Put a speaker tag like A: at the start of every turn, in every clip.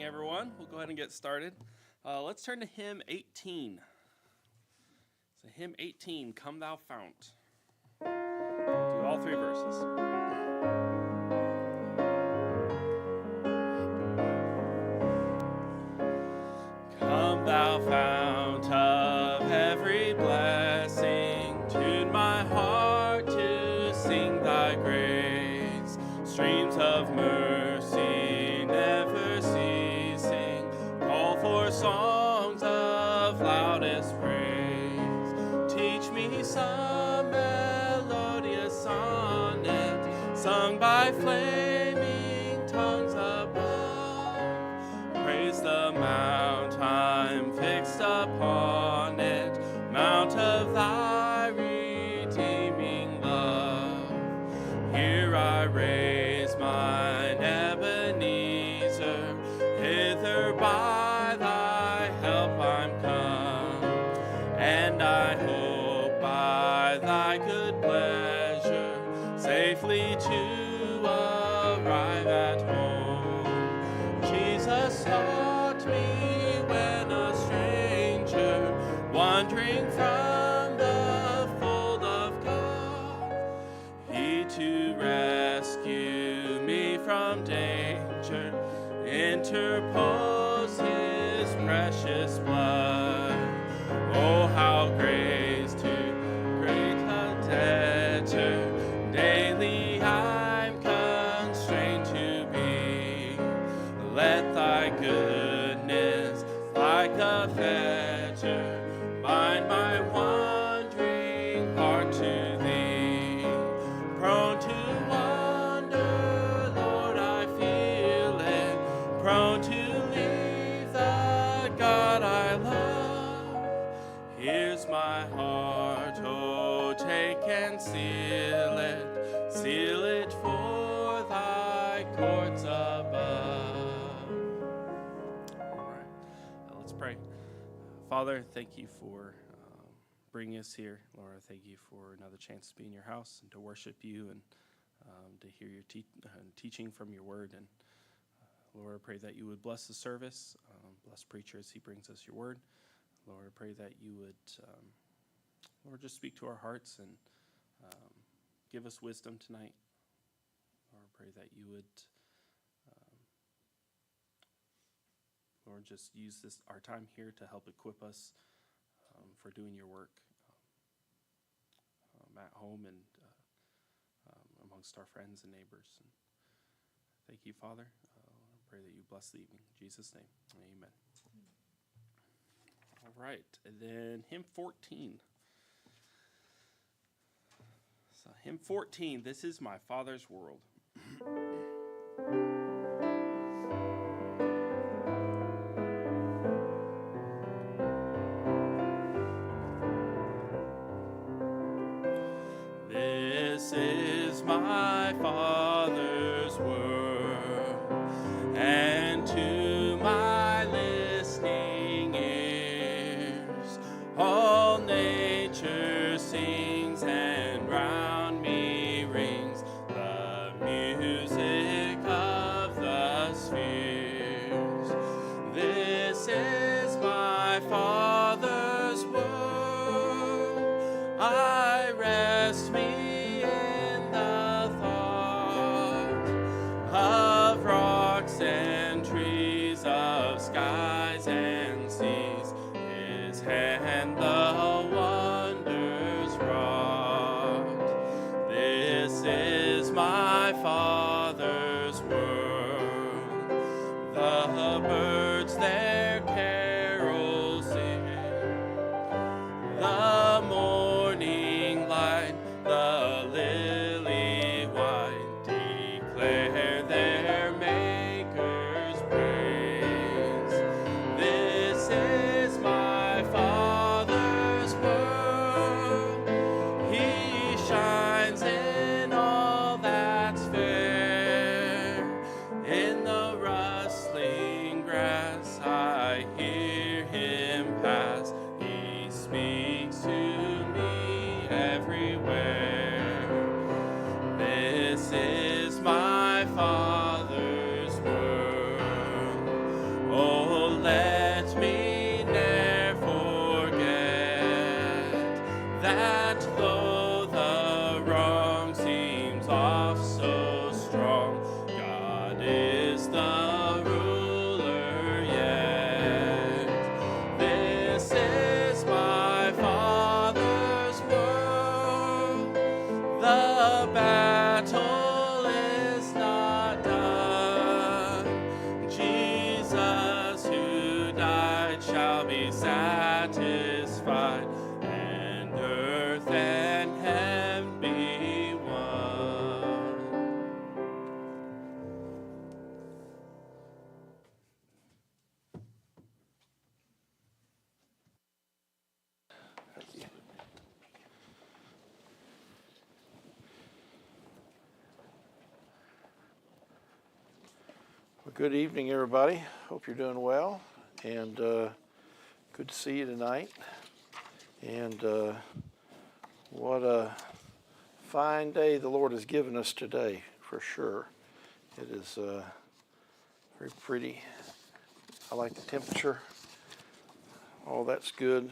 A: morning, everyone. We'll go ahead and get started. Let's turn to hymn 18. So hymn 18, Come Thou Fount. Do all three verses. Come thou fount of every blessing, tune my heart to sing thy grace. Streams of mercy never ceasing, call for songs of loudest praise. Teach me some melodious sonnet, sung by flaming tongues above. Praise the mount I'm fixed upon it, mount of thy redeeming love. Here I raise mine Ebenezer, hither by thy help I'm come, and I hope by thy good pleasure safely to arrive at home. Jesus taught me when a stranger, wandering from the fold of God, he to rescue me from danger interpose his precious blood. Oh, how grace to great a debtor daily I'm constrained to be. Let thy goodness like a fetter bind my wandering heart to thee. Prone to wander, Lord, I feel it, prone to leave the God I love. Here's my heart, oh, take and seal it for thy courts above. All right, now let's pray. Father, thank you for bringing us here. Lord, I thank you for another chance to be in your house and to worship you and to hear your teaching from your word. And Lord, I pray that you would bless the service, bless preacher as he brings us your word. Lord, I pray that you would, Lord, just speak to our hearts and give us wisdom tonight. Lord, I pray that you would, Lord, just use our time here to help equip us for doing your work at home and amongst our friends and neighbors. And thank you, Father. I pray that you bless the evening. In Jesus' name, amen. All right, and then hymn 14. So hymn 14, This Is My Father's World. This is my Father's world, and to my listening ears all nature sings, and round me rings the music of the spheres. This is my Father's world, I rest me in the thought of rocks and trees, of skies and seas, his hand the wonders wrought. This is my Father's world, the birds their carols sing, the morning light, the lily white, declare their Maker's praise. This is my Father's world, he shines in all that's fair. In the rustling grass I hear him pass, he speaks to me everywhere. This is my Father. be satisfied, and earth and heaven be one.
B: Well, good evening, everybody. Hope you're doing well, and good to see you tonight. And what a fine day the Lord has given us today, for sure. It is very pretty. I like the temperature. All that's good.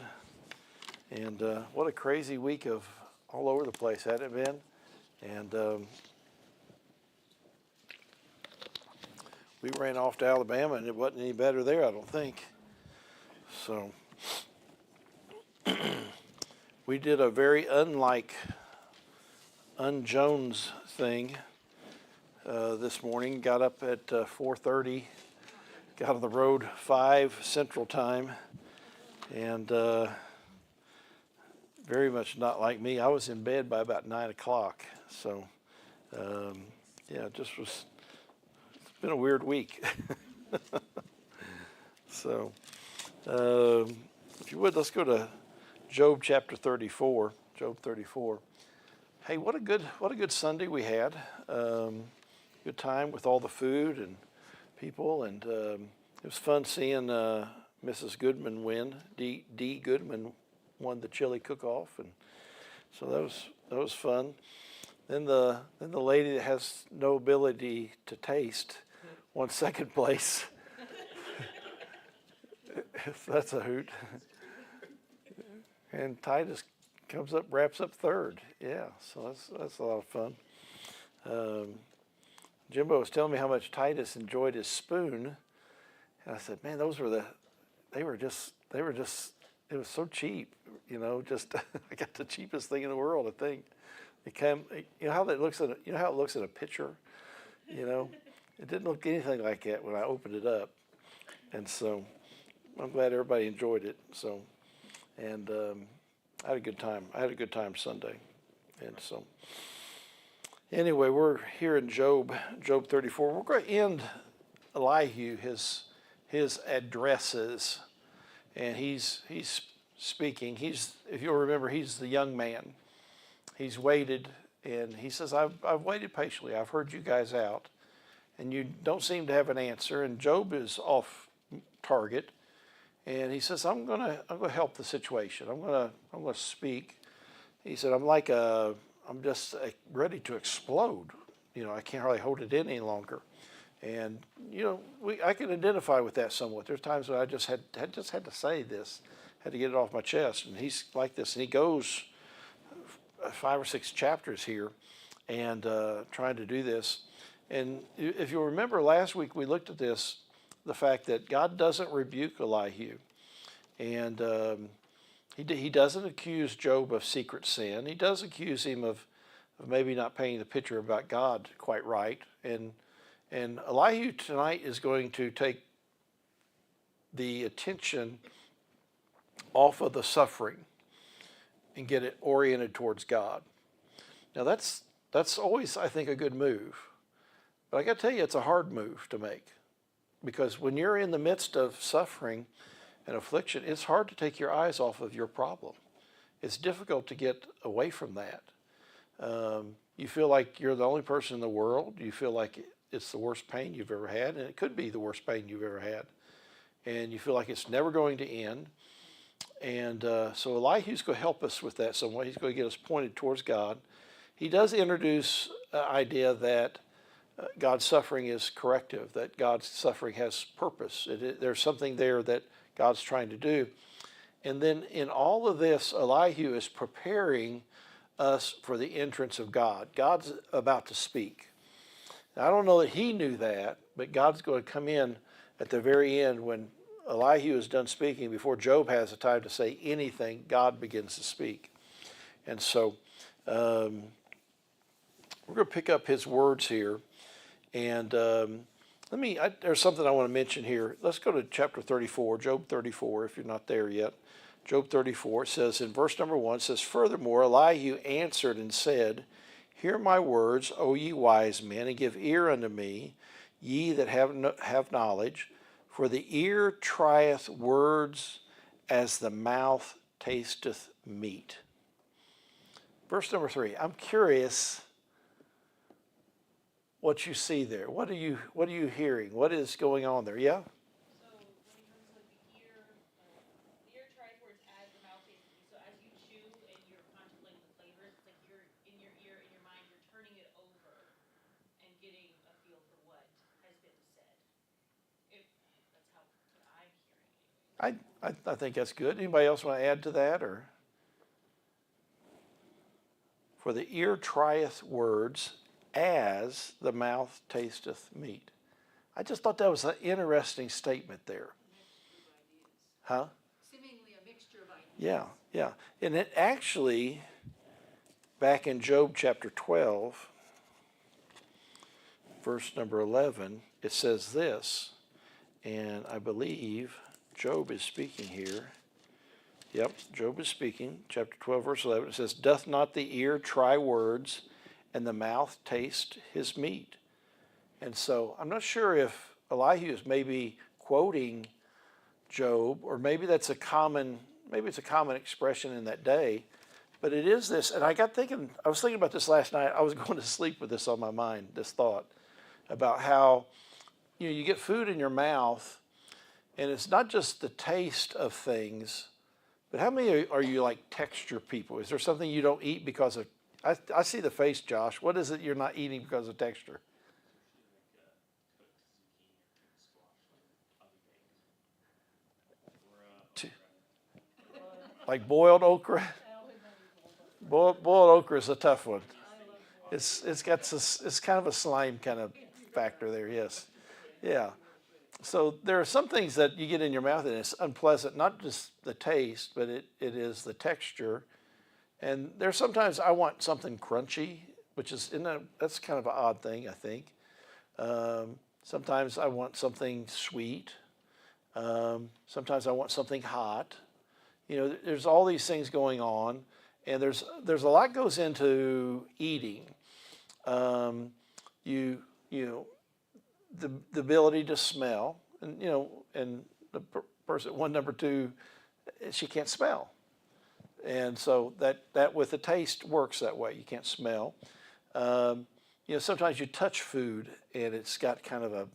B: And what a crazy week of all over the place, hadn't it been? And we ran off to Alabama, and it wasn't any better there, I don't think. So we did a very unlike un-Jones thing this morning. Got up at 4:30, got on the road 5 Central Time, and very much not like me. I was in bed by about 9 o'clock. So yeah, it just was. It's been a weird week. So if you would, let's go to Job chapter 34. Job 34. Hey, what a good Sunday we had. Good time with all the food and people, and it was fun seeing Mrs. Goodman win. D. Goodman won the chili cook-off, and so that was fun. Then the lady that has no ability to taste won second place. That's a hoot. And Titus wraps up third. Yeah, so that's a lot of fun. Jimbo was telling me how much Titus enjoyed his spoon, and I said, "Man, they were just, it was so cheap, just I got the cheapest thing in the world, I think." How it looks in a picture, it didn't look anything like that when I opened it up, and so I'm glad everybody enjoyed it. So, and I had a good time. I had a good time Sunday, and so anyway, we're here in Job 34. We're going to end Elihu his addresses, and he's speaking. If you'll remember, he's the young man. He's waited, and he says, I've waited patiently. I've heard you guys out, and you don't seem to have an answer. And Job is off target, and he says, I'm gonna help the situation. I'm gonna speak. He said, I'm just ready to explode. I can't really hold it in any longer. And I can identify with that somewhat. There's times when I just had to say this, had to get it off my chest. And he's like this, and he goes 5 or 6 chapters here, and trying to do this. And if you'll remember, last week we looked at this, the fact that God doesn't rebuke Elihu, and he doesn't accuse Job of secret sin. He does accuse him of maybe not painting the picture about God quite right. And Elihu tonight is going to take the attention off of the suffering and get it oriented towards God. Now that's always, I think, a good move. But I got to tell you, it's a hard move to make, because when you're in the midst of suffering and affliction, it's hard to take your eyes off of your problem. It's difficult to get away from that. You feel like you're the only person in the world. You feel like it's the worst pain you've ever had, and it could be the worst pain you've ever had. And you feel like it's never going to end. And so Elihu's going to help us with that somewhat. He's going to get us pointed towards God. He does introduce an idea that God's suffering is corrective, that God's suffering has purpose. There's something there that God's trying to do. And then in all of this, Elihu is preparing us for the entrance of God. God's about to speak. Now, I don't know that he knew that, but God's going to come in at the very end when Elihu is done speaking. Before Job has the time to say anything, God begins to speak. And so we're going to pick up his words here. And There's something I want to mention here. Let's go to chapter 34, Job 34, if you're not there yet. Job 34 says in verse number 1, it says, "Furthermore, Elihu answered and said, Hear my words, O ye wise men, and give ear unto me, ye that have knowledge. For the ear trieth words as the mouth tasteth meat." Verse number 3, I'm curious what you see there. What are you hearing? What is going on there? Yeah?
C: So when it comes to like the ear tries words as the mouth tastes it. So as you chew and you're contemplating the flavors, it's like you're in your ear, in your mind, you're turning it over and getting a feel for what has been said. If that's how I'm hearing it.
B: I think that's good. Anybody else want to add to that? Or for the ear trieth words as the mouth tasteth meat. I just thought that was an interesting statement there. Huh?
D: Seemingly a mixture of ideas.
B: Yeah, yeah. And it actually, back in Job chapter 12, verse number 11, it says this, and I believe Job is speaking here. Yep, Job is speaking, chapter 12, verse 11. It says, "Doth not the ear try words, and the mouth taste his meat?" And so I'm not sure if Elihu is maybe quoting Job, or maybe it's a common expression in that day, but it is this. And I was thinking about this last night. I was going to sleep with this on my mind, this thought about how you get food in your mouth, and it's not just the taste of things, but how many are you like texture people? Is there something you don't eat because of? I see the face, Josh. What is it you're not eating because of texture? Like boiled okra? Boiled okra is a tough one. It's kind of a slime kind of factor there, yes. Yeah. So there are some things that you get in your mouth and it's unpleasant, not just the taste, but it is the texture. And there's sometimes I want something crunchy, which is that's kind of an odd thing, I think. Sometimes I want something sweet. Sometimes I want something hot. There's all these things going on, and there's a lot goes into eating. The ability to smell, and the person number two, she can't smell. And so that with the taste works that way. You can't smell. Sometimes you touch food and it's got kind of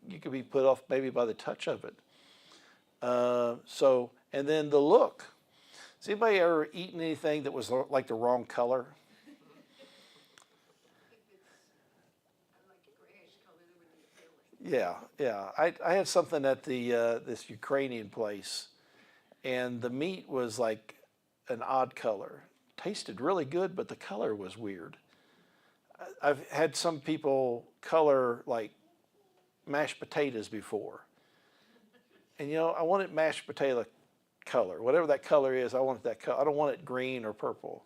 B: you could be put off maybe by the touch of it. And then the look. Has anybody ever eaten anything that was like the wrong color? Yeah. I had something at this Ukrainian place, and the meat was like an odd color. Tasted really good, but the color was weird. I've had some people color like mashed potatoes before. And I wanted mashed potato color. Whatever that color is, I want that color. I don't want it green or purple.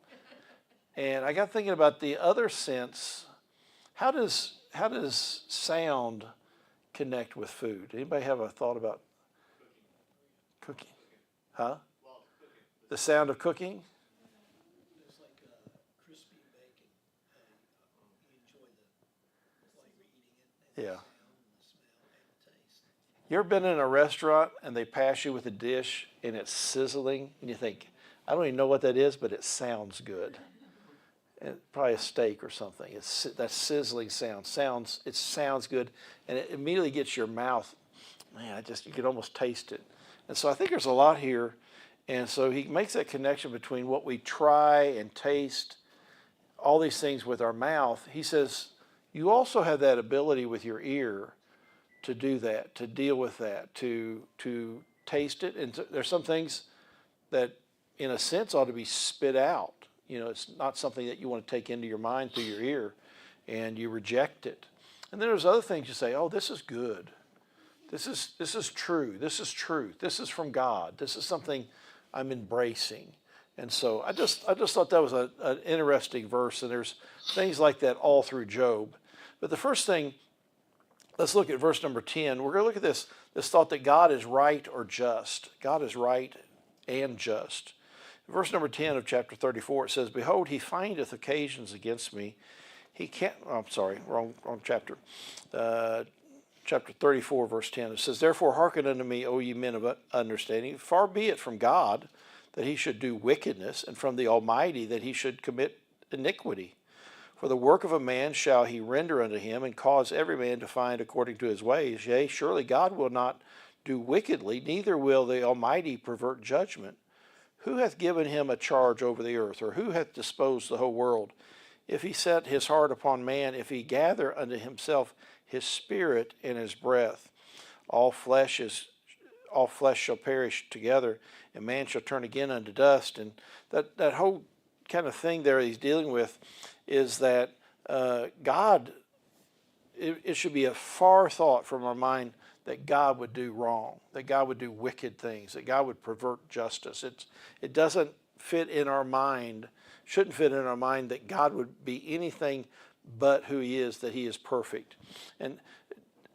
B: And I got thinking about the other sense. How does sound connect with food? Anybody have a thought about cooking? Huh? The sound of cooking?
E: It's like crispy bacon. You enjoy the flavor eating it, and
B: Yeah.
E: the sound and the smell and the taste.
B: You ever been in a restaurant and they pass you with a dish and it's sizzling and you think, I don't even know what that is, but it sounds good. And probably a steak or something. It's that sizzling sound. It sounds good, and it immediately gets your mouth. Man, you can almost taste it. And so I think there's a lot here. And so he makes that connection between what we try and taste, all these things with our mouth. He says, you also have that ability with your ear to do that, to deal with that, to taste it. And there's some things that, in a sense, ought to be spit out. It's not something that you want to take into your mind through your ear, and you reject it. And then there's other things you say, oh, this is good. This is true. This is truth. This is from God. This is something I'm embracing. And so I just thought that was an interesting verse, and there's things like that all through Job. But the first thing let's look at verse number 10. We're going to look at this thought that God is right or just. God is right and just. Verse number 10 of chapter 34, it says, "Behold, he findeth occasions against me. He can't," I'm sorry, wrong chapter. Chapter 34, verse 10, it says, "Therefore hearken unto me, O ye men of understanding. Far be it from God that he should do wickedness, and from the Almighty that he should commit iniquity. For the work of a man shall he render unto him, and cause every man to find according to his ways. Yea, surely God will not do wickedly, neither will the Almighty pervert judgment. Who hath given him a charge over the earth, or who hath disposed the whole world? If he set his heart upon man, if he gather unto himself his spirit and his breath, all flesh shall perish together, and man shall turn again unto dust." And that whole kind of thing there he's dealing with is that God, it should be a far thought from our mind that God would do wrong, that God would do wicked things, that God would pervert justice. It doesn't fit in our mind, shouldn't fit in our mind that God would be anything but who he is, that he is perfect. And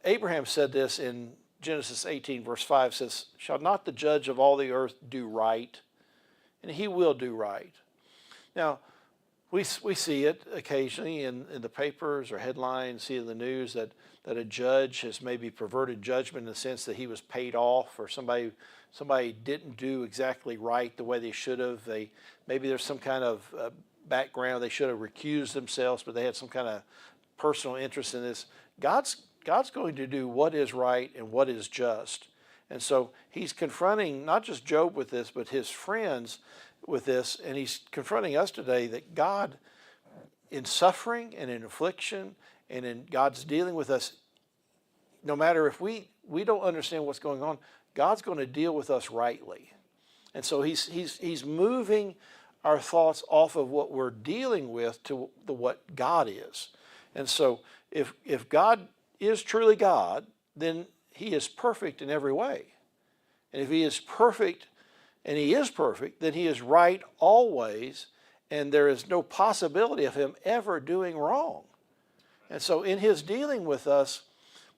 B: Abraham said this in Genesis 18, verse 5, says, "Shall not the judge of all the earth do right? And he will do right." Now, we see it occasionally in the papers or headlines, see in the news that a judge has maybe perverted judgment in the sense that he was paid off, or somebody didn't do exactly right the way they should have. Maybe there's some kind of background, they should have recused themselves, but they had some kind of personal interest in this. God's going to do what is right and what is just. And so he's confronting not just Job with this, but his friends with this, and he's confronting us today that God, in suffering and in affliction and in God's dealing with us, no matter if we don't understand what's going on, God's going to deal with us rightly. And so he's moving our thoughts off of what we're dealing with to what God is. And so if God is truly God, then he is perfect in every way. And if he is perfect, and he is perfect, then he is right always, and there is no possibility of him ever doing wrong. And so in his dealing with us,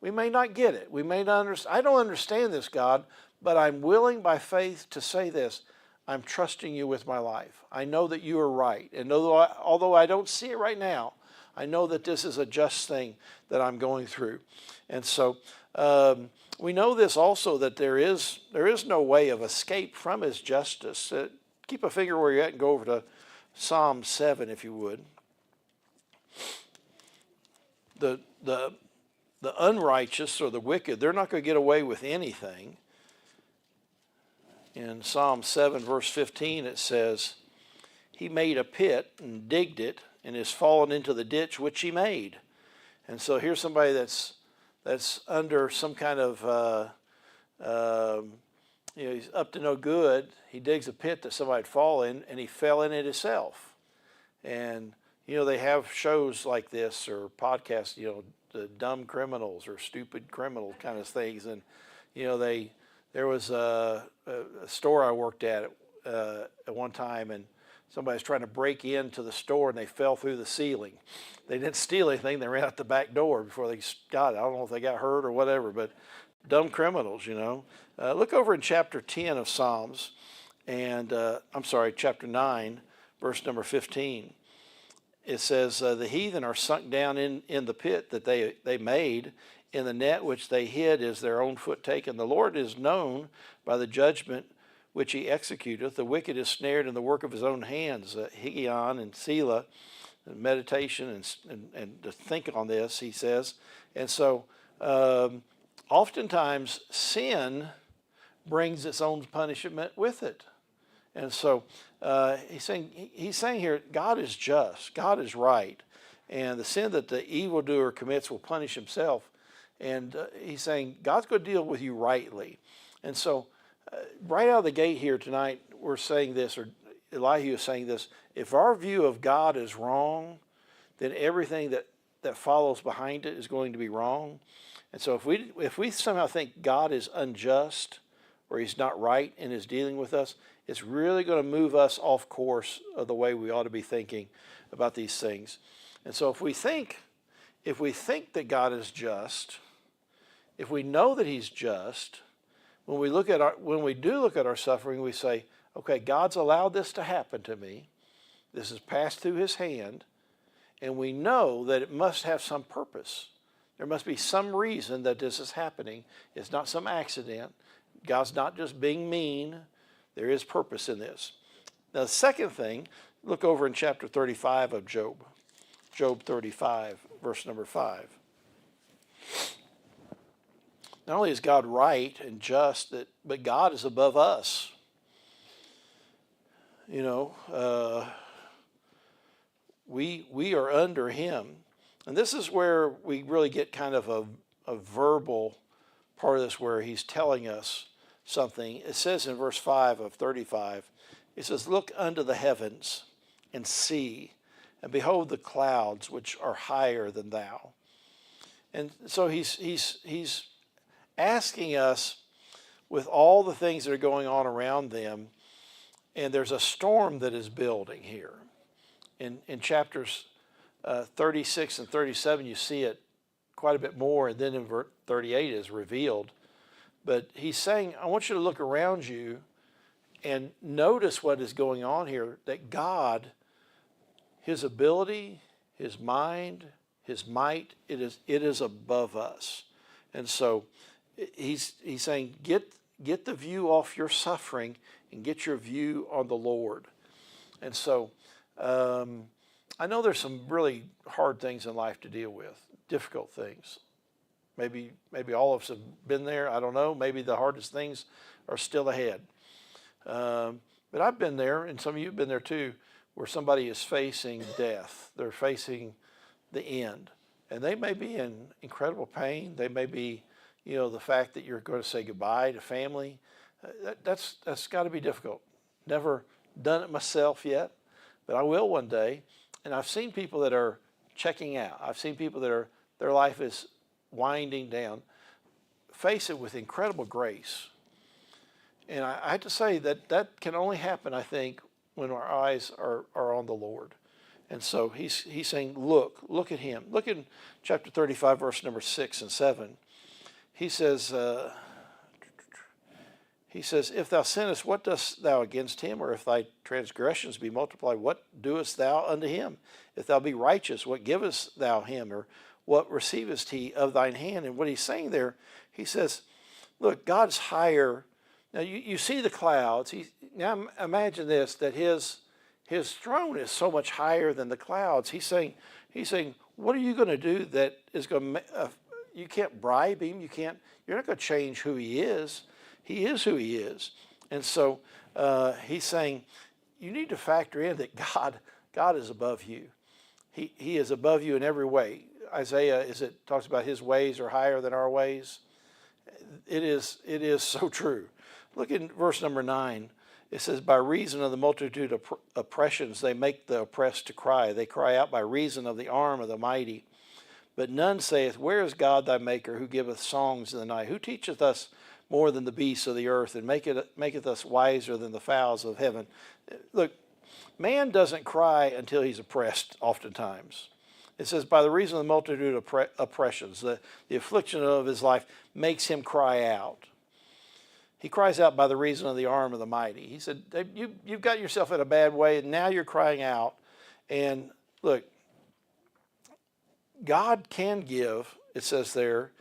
B: we may not get it. We may not understand. I don't understand this, God, but I'm willing by faith to say this: I'm trusting you with my life. I know that you are right. And although I don't see it right now, I know that this is a just thing that I'm going through. And so we know this also, that there is no way of escape from his justice. Keep a finger where you're at and go over to Psalm 7, if you would. The unrighteous or the wicked, they're not going to get away with anything. In Psalm 7, verse 15, it says, "He made a pit and digged it, and is fallen into the ditch which he made." And so here's somebody that's under some kind of, he's up to no good. He digs a pit that somebody'd fall in, and he fell in it himself. And, they have shows like this or podcasts, the dumb criminals or stupid criminal kind of things. And, there was a store I worked at one time, and somebody was trying to break into the store, and they fell through the ceiling. They didn't steal anything. They ran out the back door before they got it. I don't know if they got hurt or whatever, but dumb criminals, Look over in chapter 10 of Psalms, and chapter 9, verse number 15. It says, "The heathen are sunk down in the pit that they made. In the net which they hid is their own foot taken. The Lord is known by the judgment which he executeth. The wicked is snared in the work of his own hands." Higgaion and Selah, and meditation and to think on this, he says. And so oftentimes sin brings its own punishment with it. And so he's saying here, God is just, God is right, and the sin that the evildoer commits will punish himself. And he's saying God's going to deal with you rightly. And so right out of the gate here tonight, we're saying this, or Elihu is saying this: if our view of God is wrong, then everything that follows behind it is going to be wrong. And so if we somehow think God is unjust or he's not right in his dealing with us, it's really going to move us off course of the way we ought to be thinking about these things. And so if we think that God is just, if we know that he's just, when we do look at our suffering, we say, okay, God's allowed this to happen to me. This has passed through his hand, and we know that it must have some purpose. There must be some reason that this is happening. It's not some accident. God's not just being mean. There is purpose in this. Now, the second thing, look over in chapter 35 of Job. Job 35, verse number 5. Not only is God right and just, but God is above us. You know, we are under him. And this is where we really get kind of a verbal part of this, where he's telling us something. It says in verse 5 of 35, it says, look unto the heavens and see, and behold the clouds which are higher than thou. And so he's asking us, with all the things that are going on around them, and there's a storm that is building here. In chapters 36 and 37, you see it quite a bit more, and then in verse 38 is revealed. But he's saying, I want you to look around you and notice what is going on here, that God, his ability, his mind, his might, it is above us. And so he's saying, get the view off your suffering and get your view on the Lord. And so I know there's some really hard things in life to deal with, difficult things. Maybe all of us have been there. I don't know. Maybe the hardest things are still ahead. But I've been there, and some of you have been there too, where somebody is facing death. They're facing the end. And they may be in incredible pain. They may be, you know, the fact that you're going to say goodbye to family. That's got to be difficult. Never done it myself yet, but I will one day. And I've seen people that are checking out. I've seen people that their life is winding down, face it with incredible grace. And I have to say that can only happen, I think, when our eyes are on the Lord. And so he's saying, look at him. Look in chapter 35, verse number 6 and 7. He says, if thou sinnest, what dost thou against him? Or if thy transgressions be multiplied, what doest thou unto him? If thou be righteous, what givest thou him? Or what receivest he of thine hand? And what he's saying there, he says, look, God's higher. Now you see the clouds. Now imagine this, that his throne is so much higher than the clouds. He's saying, what are you going to do that is going to, you can't bribe him. You're not going to change who he is. He is who he is. And so he's saying, you need to factor in that God is above you. He is above you in every way. Isaiah, talks about his ways are higher than our ways. It is so true. Look in verse number 9. It says, by reason of the multitude of oppressions, they make the oppressed to cry. They cry out by reason of the arm of the mighty. But none saith, where is God thy maker, who giveth songs in the night? Who teacheth us more than the beasts of the earth, and maketh us wiser than the fowls of heaven? Look, man doesn't cry until he's oppressed oftentimes. It says, by the reason of the multitude of oppressions, the affliction of his life makes him cry out. He cries out by the reason of the arm of the mighty. He said, you've got yourself in a bad way, and now you're crying out. And look, God can give, it says there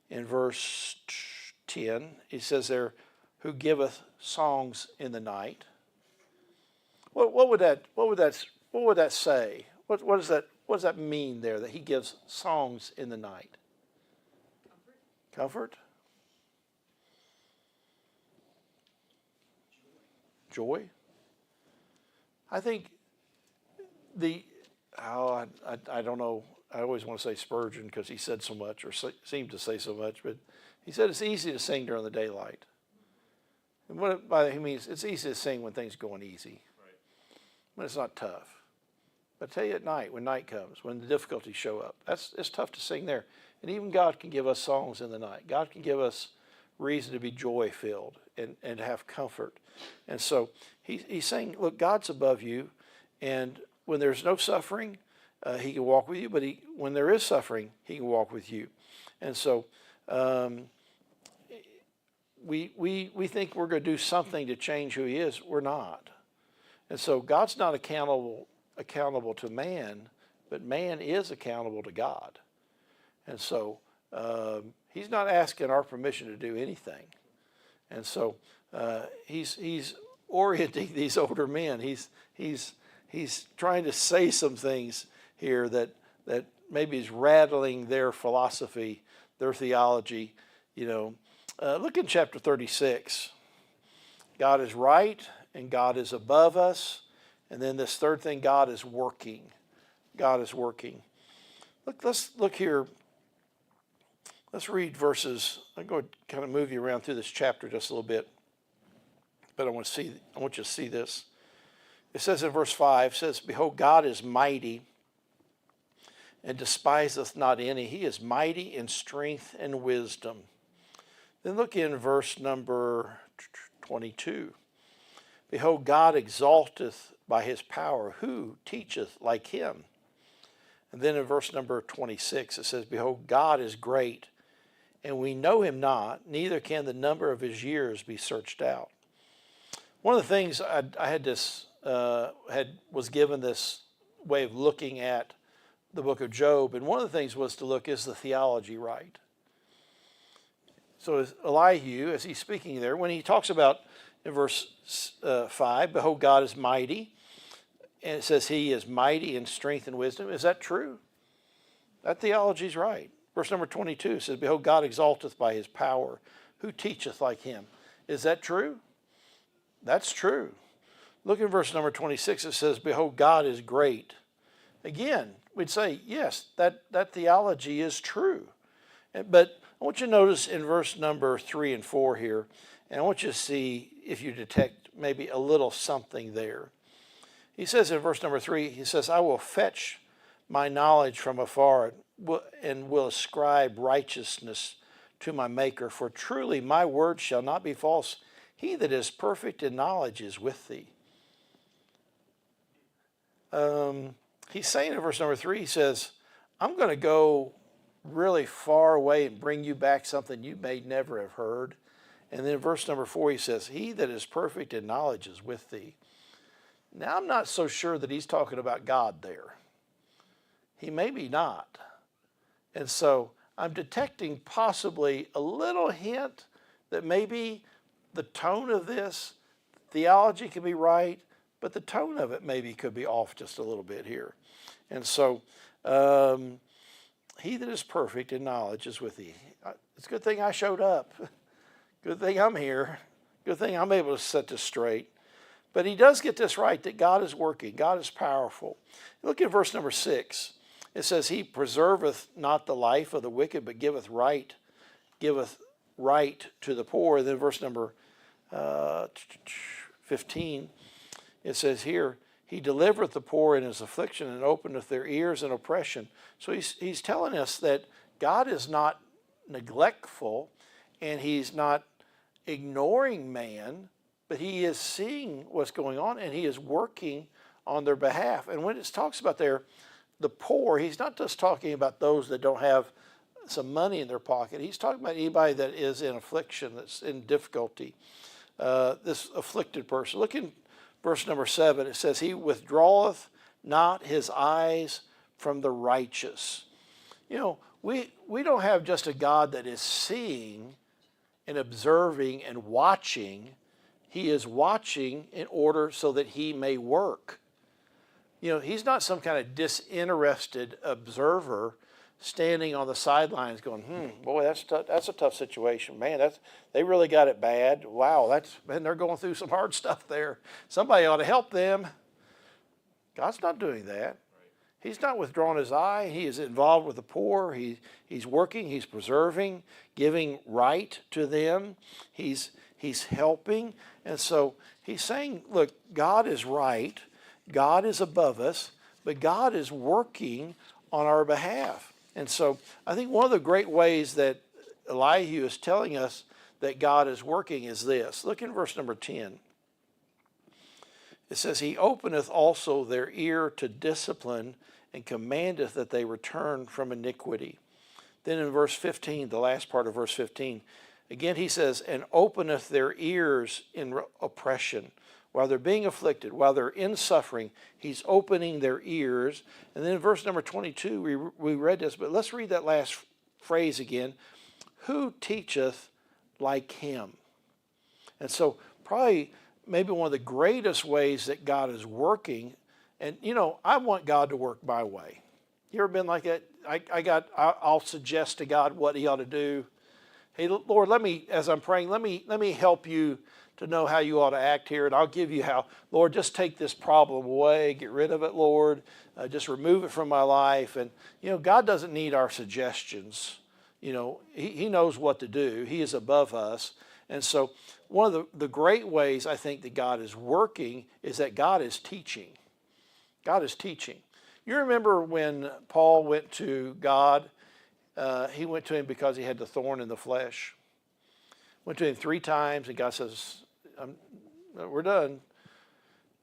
B: in verse 10, he says there, who giveth songs in the night. What would that say? What does that mean there, that he gives songs in the night? Comfort? Joy? I think I don't know. I always want to say Spurgeon because he said so much, or seemed to say so much, but he said it's easy to sing during the daylight. And what by that he means, it's easy to sing when things are going easy, right, when it's not tough. But I tell you, at night, when night comes, when the difficulties show up, it's tough to sing there. And even God can give us songs in the night. God can give us reason to be joy-filled and have comfort. And so he's saying, look, God's above you, and when there's no suffering, he can walk with you, but when there is suffering, he can walk with you. And so we think we're going to do something to change who he is. We're not. And so God's not accountable to man, but man is accountable to God. And so he's not asking our permission to do anything. And so he's orienting these older men. He's trying to say some things here that maybe is rattling their philosophy, their theology. Look in chapter 36. God is right and God is above us. And then this third thing, God is working. God is working. Let's look here. Let's read verses. I'm going to kind of move you around through this chapter just a little bit. But I want you to see this. It says in verse 5, it says, "Behold, God is mighty and despiseth not any. He is mighty in strength and wisdom." Then look in verse number 22. "Behold, God exalteth by his power. Who teacheth like him?" And then in verse number 26, it says, "Behold, God is great, and we know him not, neither can the number of his years be searched out." One of the things was given this way of looking at the book of Job, and one of the things was to look, is the theology right? So as Elihu, as he's speaking there, when he talks about in verse 5, "Behold, God is mighty," and it says he is mighty in strength and wisdom, is that true? That theology is right. Verse number 22 says, "Behold, God exalteth by his power. Who teacheth like him?" Is that true? That's true. Look in verse number 26. It says, "Behold, God is great." Again, we'd say, yes, that theology is true. But I want you to notice in verse number 3 and 4 here, and I want you to see if you detect maybe a little something there. He says in verse number 3, he says, "I will fetch my knowledge from afar and will ascribe righteousness to my Maker. For truly my word shall not be false. He that is perfect in knowledge is with thee." He's saying in verse number 3, he says, I'm going to go really far away and bring you back something you may never have heard. And then verse number 4, he says, "He that is perfect in knowledge is with thee." Now, I'm not so sure that he's talking about God there. He may be not. And so I'm detecting possibly a little hint that maybe the tone of this theology could be right, but the tone of it maybe could be off just a little bit here. And so, he that is perfect in knowledge is with thee. It's a good thing I showed up. Good thing I'm here. Good thing I'm able to set this straight. But he does get this right, that God is working. God is powerful. Look at verse number 6. It says, "He preserveth not the life of the wicked, but giveth right to the poor." And then verse number 15, it says here, "He delivereth the poor in his affliction and openeth their ears in oppression." So he's telling us that God is not neglectful and he's not ignoring man, but he is seeing what's going on and he is working on their behalf. And when it talks about there, the poor, he's not just talking about those that don't have some money in their pocket. He's talking about anybody that is in affliction, that's in difficulty. This afflicted person. Look in verse number 7. It says, "He withdraweth not his eyes from the righteous." We don't have just a God that is seeing and observing and watching. He is watching in order so that he may work. He's not some kind of disinterested observer standing on the sidelines going, boy, that's a tough situation. Man, they really got it bad. Wow, they're going through some hard stuff there. Somebody ought to help them. God's not doing that. He's not withdrawing his eye. He is involved with the poor. He's working. He's preserving, giving right to them. He's helping. And so he's saying, look, God is right. God is above us, but God is working on our behalf. And so I think one of the great ways that Elihu is telling us that God is working is this. Look in verse number 10. It says, "He openeth also their ear to discipline and commandeth that they return from iniquity." Then in verse 15, the last part of verse 15, again he says, and openeth their ears in oppression. While they're being afflicted, while they're in suffering, he's opening their ears. And then in verse number 22, we read this, but let's read that last phrase again. Who teacheth like him? And so probably maybe one of the greatest ways that God is working, and I want God to work my way. You ever been like that? I'll suggest to God what he ought to do. Hey, Lord, as I'm praying, let me help you to know how you ought to act here, and I'll give you how. Lord, just take this problem away, get rid of it, Lord. Just remove it from my life. And, God doesn't need our suggestions. He knows what to do. He is above us. And so one of the great ways I think that God is working is that God is teaching. God is teaching. You remember when Paul went to God, he went to him because he had the thorn in the flesh. Went to him 3 times, and God says, we're done.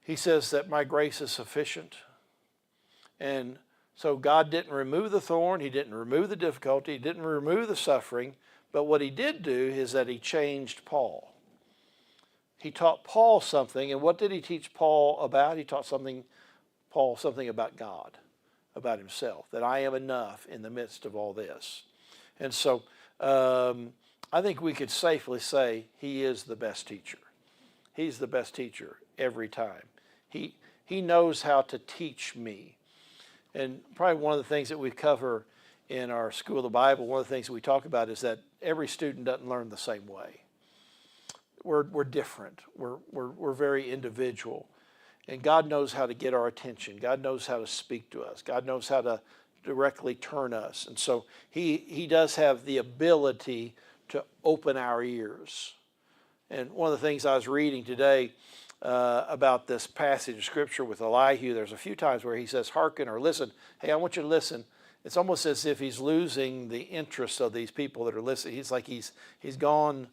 B: He says that my grace is sufficient. And so God didn't remove the thorn. He didn't remove the difficulty. He didn't remove the suffering. But what he did do is that he changed Paul. He taught Paul something. And what did he teach Paul about? He taught Paul something about God, about himself, that I am enough in the midst of all this. And so I think we could safely say he is the best teacher. He's the best teacher every time. He knows how to teach me. And probably one of the things that we cover in our School of the Bible, one of the things that we talk about is that every student doesn't learn the same way. We're different. We're very individual. And God knows how to get our attention. God knows how to speak to us. God knows how to directly turn us. And so he does have the ability to open our ears. And one of the things I was reading today about this passage of Scripture with Elihu, there's a few times where he says, hearken or listen. Hey, I want you to listen. It's almost as if he's losing the interest of these people that are listening. He's like he's gone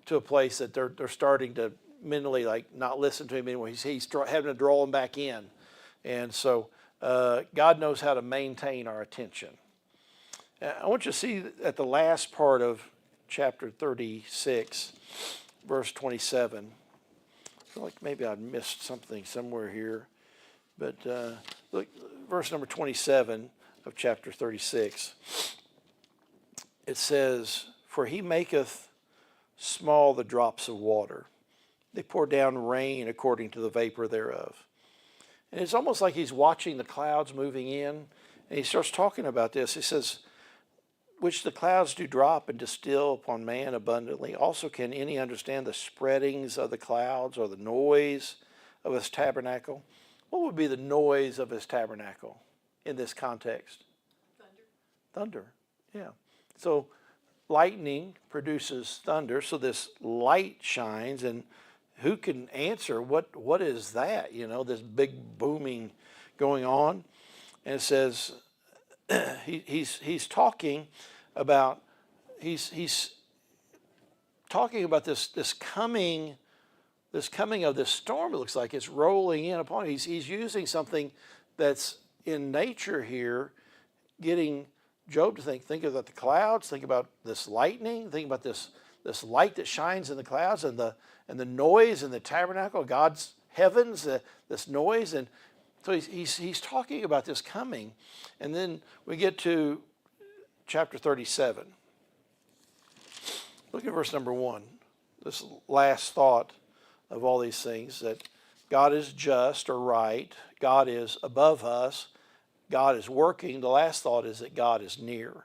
B: to a place that they're starting to mentally not listen to him anymore. He's having to draw them back in. And so God knows how to maintain our attention. I want you to see at the last part of chapter 36, verse 27. I feel like maybe I missed something somewhere here. But look, verse number 27 of chapter 36. It says, for he maketh small the drops of water. They pour down rain according to the vapor thereof. And it's almost like he's watching the clouds moving in. And he starts talking about this. He says, which the clouds do drop and distill upon man abundantly. Also can any understand the spreadings of the clouds or the noise of his tabernacle? What would be the noise of his tabernacle in this context? Thunder, yeah. So lightning produces thunder, so this light shines, and who can answer what is that? This big booming going on. And it says he's talking about he's talking about this coming of this storm. It looks like it's rolling in upon him. He's using something that's in nature here, getting Job to think about the clouds, think about this lightning, think about this light that shines in the clouds, and the noise in the tabernacle, God's heavens, this noise. And so he's talking about this coming. And then we get to chapter 37. Look at verse number 1. This last thought of all these things, that God is just or right, God is above us, God is working. The last thought is that God is near.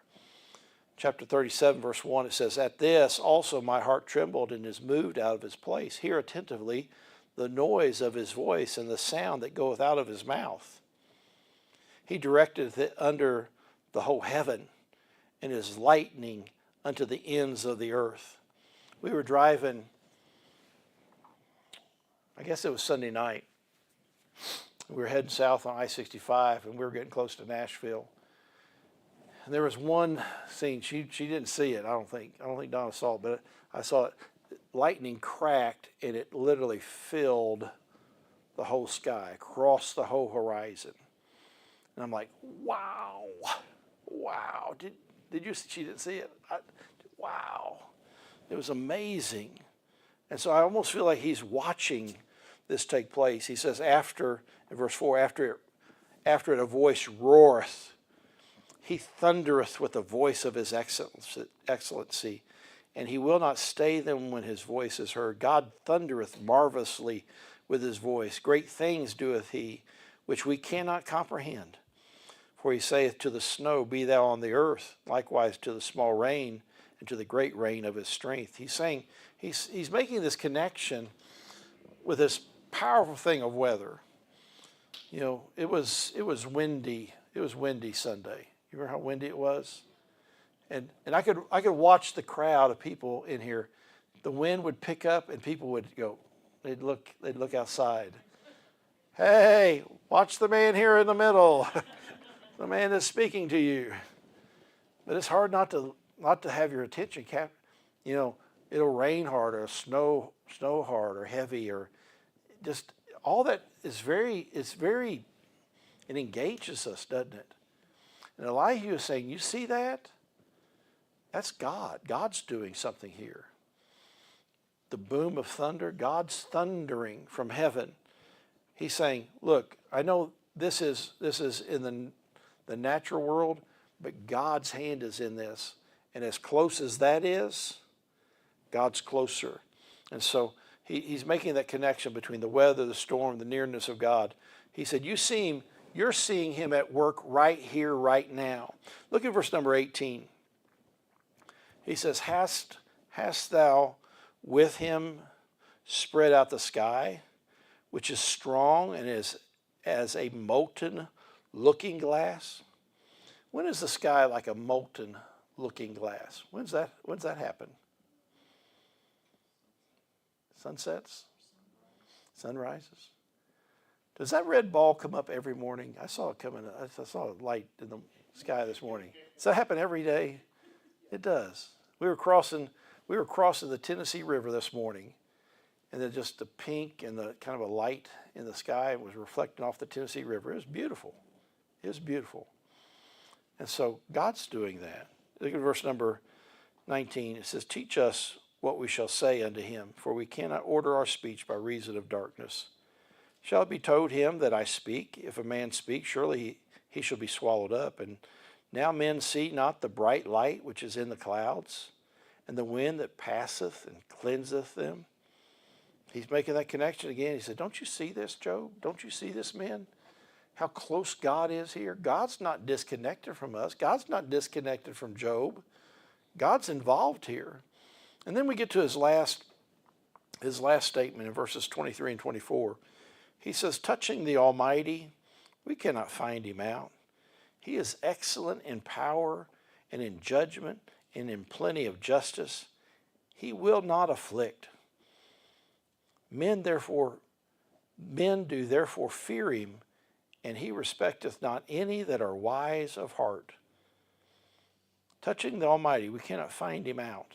B: Chapter 37, verse 1, it says, at this also my heart trembled and is moved out of his place. Hear attentively the noise of his voice and the sound that goeth out of his mouth. He directeth it under the whole heaven, and is lightning unto the ends of the earth. We were driving, I guess it was Sunday night. We were heading south on I-65, and we were getting close to Nashville. And there was one scene, she didn't see it, I don't think Donna saw it, but I saw it. Lightning cracked, and it literally filled the whole sky, across the whole horizon. And I'm like, wow. Did Did you? She didn't see it. Wow, it was amazing. And so I almost feel like he's watching this take place. He says, after, in verse 4, after it a voice roareth, he thundereth with the voice of his excellency, and he will not stay them when his voice is heard. God thundereth marvelously with his voice. Great things doeth he, which we cannot comprehend. For he saith to the snow, be thou on the earth, likewise to the small rain, and to the great rain of his strength. He's saying, he's making this connection with this powerful thing of weather. You know, it was windy. It was windy Sunday. You remember how windy it was? And I could watch the crowd of people in here. The wind would pick up and people would go, they'd look outside. Hey, watch the man here in the middle. The man that's speaking to you. But it's hard not to have your attention you know, it'll rain hard or snow hard or heavy or just all that is it engages us, doesn't it? And Elihu is saying, you see that? That's God. God's doing something here. The boom of thunder, God's thundering from heaven. He's saying, look, I know this is in the natural world, but God's hand is in this. And as close as that is, God's closer. And so he's making that connection between the weather, the storm, the nearness of God. He said, you're seeing him at work right here, right now. Look at verse number 18. He says, hast thou with him spread out the sky, which is strong and is as a molten looking glass? When is the sky like a molten looking glass? When's that happen? Sunsets? Sunrises? Does that red ball come up every morning? I saw it coming. I saw a light in the sky this morning. Does that happen every day? It does. We were crossing the Tennessee River this morning, and then just the pink and the kind of a light in the sky was reflecting off the Tennessee River. It was beautiful. It was beautiful. And so God's doing that. Look at verse number 19. It says, teach us what we shall say unto him, for we cannot order our speech by reason of darkness. Shall it be told him that I speak? If a man speak, surely he shall be swallowed up. And now men see not the bright light which is in the clouds, and the wind that passeth and cleanseth them. He's making that connection again. He said, don't you see this, Job? Don't you see this, men? How close God is here. God's not disconnected from us. God's not disconnected from Job. God's involved here. And then we get to his last statement in verses 23 and 24. He says, touching the Almighty, we cannot find him out. He is excellent in power and in judgment and in plenty of justice. He will not afflict. Men do therefore fear him, and he respecteth not any that are wise of heart. Touching the Almighty, we cannot find him out.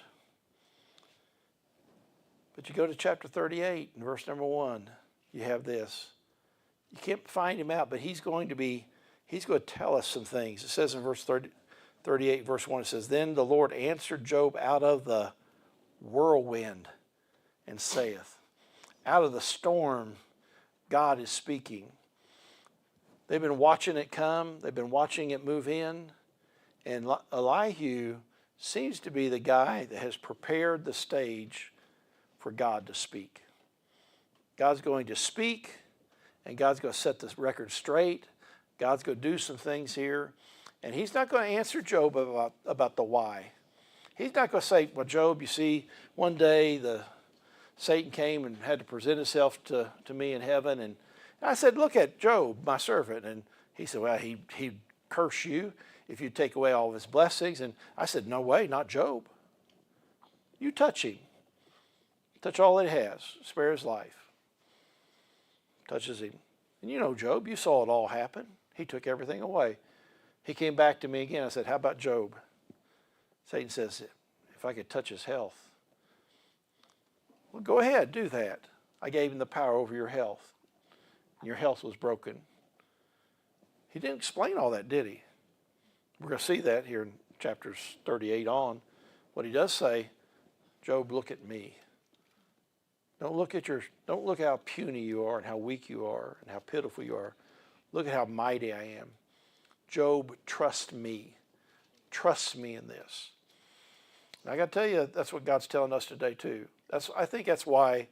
B: But you go to chapter 38 and verse number 1, you have this. You can't find him out, but he's going to tell us some things. It says in verse 38, verse 1, it says, then the Lord answered Job out of the whirlwind and saith, out of the storm, God is speaking. They've been watching it come. They've been watching it move in. And Elihu seems to be the guy that has prepared the stage for God to speak. God's going to speak, and God's going to set this record straight. God's going to do some things here. And he's not going to answer Job about the why. He's not going to say, well, Job, you see, one day Satan came and had to present himself to me in heaven. And I said, look at Job, my servant. And he said, well, he'd curse you if you take away all of his blessings. And I said, no way, not Job. You touch him. Touch all that he has. Spare his life. Touches him. And you know Job, you saw it all happen. He took everything away. He came back to me again. I said, how about Job? Satan says, if I could touch his health. Well, go ahead, do that. I gave him the power over your health. Your health was broken. He didn't explain all that, did he? We're going to see that here in chapters 38 on, what he does say, Job, look at me. Don't look how puny you are and how weak you are and how pitiful you are. Look at how mighty I am. Job, trust me. Trust me in this. And I got to tell you, that's what God's telling us today too. I think that's why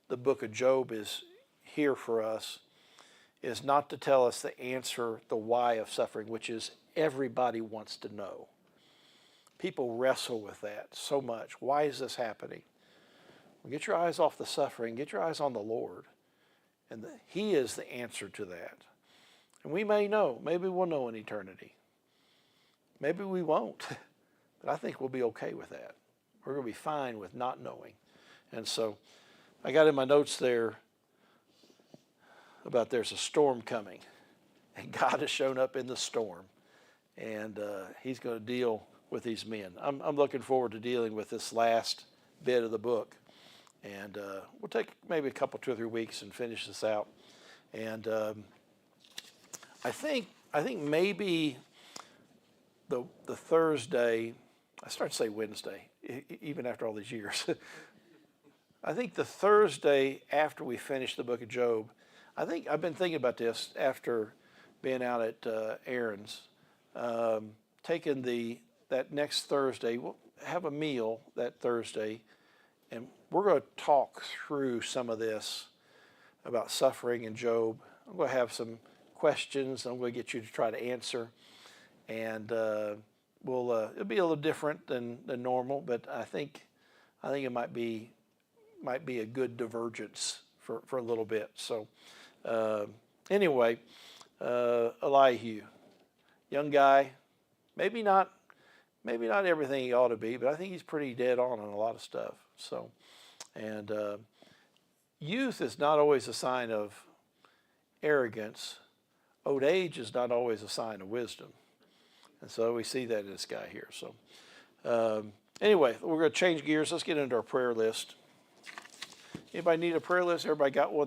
B: the book of Job is here for us, is not to tell us the answer, the why of suffering, which is everybody wants to know. People wrestle with that so much. Why is this happening? Well, get your eyes off the suffering. Get your eyes on the Lord. And He is the answer to that. And we may know. Maybe we'll know in eternity. Maybe we won't. But I think we'll be okay with that. We're going to be fine with not knowing. And so I got in my notes there about there's a storm coming. And God has shown up in the storm. And He's going to deal with these men. I'm looking forward to dealing with this last bit of the book. And we'll take maybe a couple, 2 or 3 weeks and finish this out. And I think maybe the Thursday, I started to say Wednesday, even after all these years. I think the Thursday after we finish the book of Job, I've been thinking about this after being out at Aaron's, taking that next Thursday, we'll have a meal that Thursday, and we're going to talk through some of this about suffering in Job. I'm going to have some questions I'm going to get you to try to answer. And it'll be a little different than normal, but I think it might be a good divergence for a little bit. So anyway, Elihu, young guy, maybe not everything he ought to be, but I think he's pretty dead on a lot of stuff. So, and youth is not always a sign of arrogance. Old age is not always a sign of wisdom. And so we see that in this guy here. So anyway, we're going to change gears. Let's get into our prayer list. Anybody need a prayer list? Everybody got one that